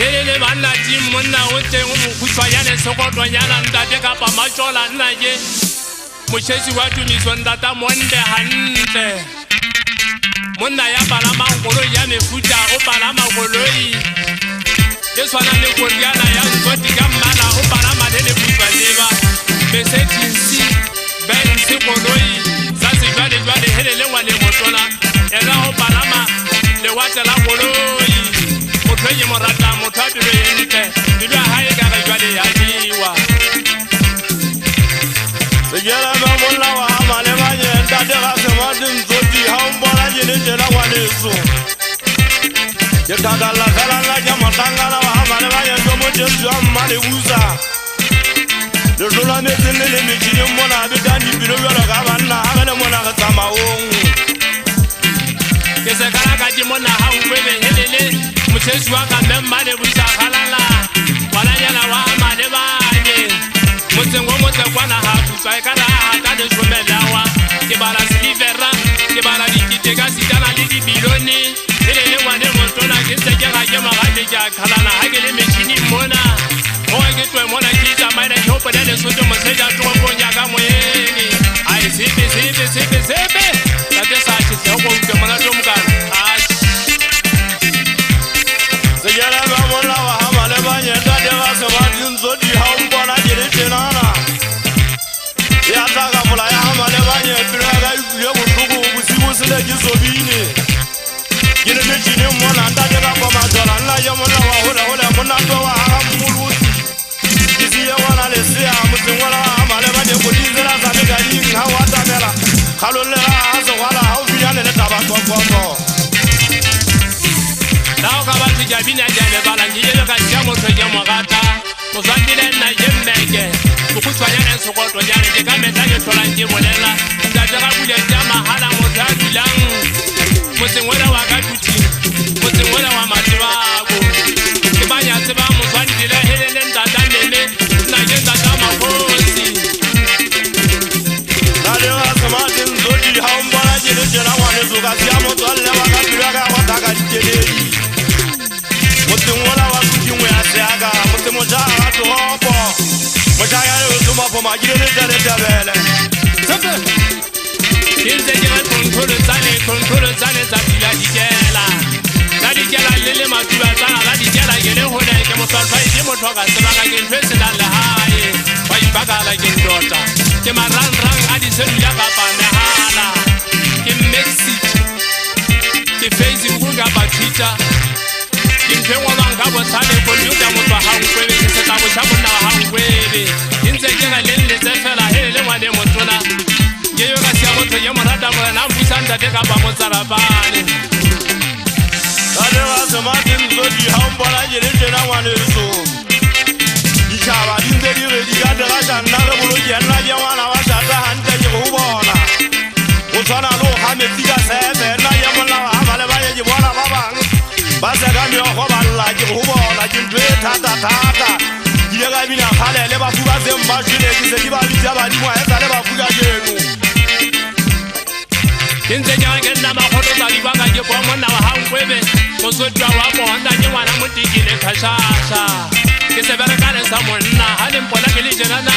Ele bana di monna o te o mokhutswa ya le sokoto nyana ntate ka pa matshola nna ke moshesi wa tumiso ndata monde hantle monna ya bala mangolo ya mefuta o bala magoloi ke swana le koriana ya ngoti ka mmala o bala madele butwa leba mesetisi bensi goloi sa se jwale helele wa le motona era o bala ma le wata la goloi mothoye morata mothabilo yentle dilo hae ka ga jwale ya diwa sejela ba monna wa amale ba yenda de ga se wa dinzoti ha umbola yele jela wa leso ke dagala kala la ja matangala wa amale ba yendo mo jesu amale uza de jola ne tene le mechini mona be dani biro yolo ga banna ha le mona ga tsamaong ke se kala ka di mona ha ngwele helele moshesi wa ka mmale busa khalala wala yana wa amale ba motsengo motsekwana ha putswa e kana hata le shomelawa ke bala silivera ke bala dikite ka sitana le dibiloni ele le ngwane motona ke se ke ga ke magate ke akhalana ha ke le mechini mona o ke twe mona ke tsamaile ke opela le soto moseja tokonya ka moyeni ai sipe la te sa ke se go ke mona to mokana sejela ba monna wa amale ba yenda de ga se wa dinzoti ha umbola yele tenana ya taga mula ya amale ba yenda ga ye butugu busibu sile gisobini yele mechini mona ndade ga kwa majola na ye mona wa hola mona to wa ha mulu kisi ye wana le sia mutengwala amale ba de kodizela za de gari ha wa tamela khalolle ha so wala ha ubiyane le taba kokoko lao ka batho ja bina ja le bala ngile ka ja motho ja mogata o zwantile nna jemmeke go tswanya ne sokoto ja ne ka meta ke thola ke bolela nda ja ga bule ja mahala motho a dilang motsengwela wa ka tuti motsengwela wa matibako ke banya tseba mo zwantile helele ndata nene nna ke ndata makosi la le wa samatin zodi ha umbala jele jela wa ne zuga sia motho alle wa ka dira ga wa daga diteleli motengwela wa kutingwe a seaga motemoja a topo moja ya le zuma po magile le tabele sebe kinze ke kontrole tsane tsa dila dikela le matuba tsana la dikela ke le hona ke motho ke motho ka sebaka ke ntse la le hae wa ibakala ke ndota ke marang a di selula ka panehala ke message ke Facebook ka ba Twitter ke ngwana ka botsale computer motho ha ngwebe ke se ka botsa monna ha ngwebe intse ke ga le tse fela hele ngwane motona ke yo ka sia motho ye morata mona na mbusanda de ka ba motsarabane ale wa samatin zodi ha umbala yele jela wa ne so ikaba dinde di re di ga de ga janna re bolo yena ye wana wa shata hante ke go bona o tsana lo ha me tika sebe na ye mona wa amale ba ye bona ba bang ba se ga myo go balla ke go bona ke ntwe thata ile ga bina khale le ba fuba se mba jile ke se di ba bitsa ba di mo e tsale ba fuga jeno kinze ke nna ba khoto tsa di ba ka ke bo monna wa ha ngwebe mo sotwa wa bona ke ngwana motikile khashasha ke se bere ka le sa monna ha le mpola ke le jenana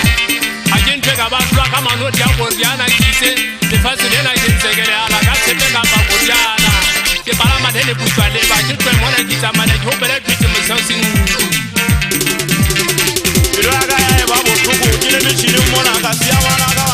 a ke ntwe ka ba tloa ka mano ya koriana kise le fasile na ke ntsegele ala ka tshepe ka ba koriana ke bala madele butwa le ba ke twe mona ke tsamana ke hopela twitse mosausin Iraga ya ba botugu kile mechini mona ka sia wana ka